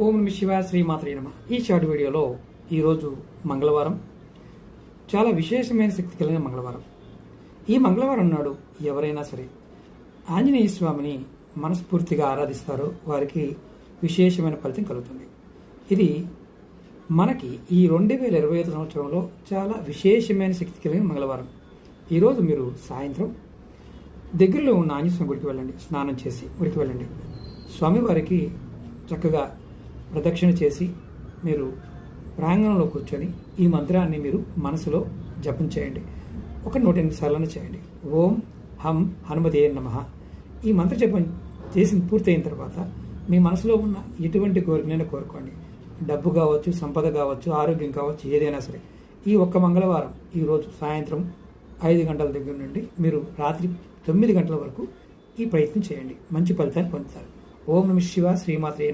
ఓం నమ శివాయ శ్రీమాత్రే నమ. ఈ షార్ట్ వీడియోలో ఈరోజు మంగళవారం, చాలా విశేషమైన శక్తి కలిగిన మంగళవారం. ఈ మంగళవారం నాడు ఎవరైనా సరే ఆంజనేయ స్వామిని మనస్ఫూర్తిగా ఆరాధిస్తారో వారికి విశేషమైన ఫలితం కలుగుతుంది. ఇది మనకి ఈ 2025 సంవత్సరంలో చాలా విశేషమైన శక్తి కలిగిన మంగళవారం. ఈరోజు మీరు సాయంత్రం దగ్గరలో ఉన్న ఆంజనేయ స్వామి గుడికి వెళ్ళండి, స్నానం చేసి గుడికి వెళ్ళండి. స్వామివారికి చక్కగా ప్రదక్షిణ చేసి మీరు ప్రాంగణంలో కూర్చొని ఈ మంత్రాన్ని మీరు మనసులో జపం చేయండి. ఒక 108 సార్లు చేయండి. ఓం హం హనుమతే నమః. ఈ మంత్ర జపం చేసి పూర్తయిన తర్వాత మీ మనసులో ఉన్న ఎటువంటి కోరికనైనా కోరుకోండి. డబ్బు కావచ్చు, సంపద కావచ్చు, ఆరోగ్యం కావచ్చు, ఏదైనా సరే. ఈ ఒక్క మంగళవారం ఈరోజు సాయంత్రం 5 గంటల దగ్గర నుండి మీరు రాత్రి 9 గంటల వరకు ఈ ప్రయత్నం చేయండి. మంచి ఫలితాన్ని పొందుతారు. ఓం నమ శివాయ శ్రీమాత్రే నమః.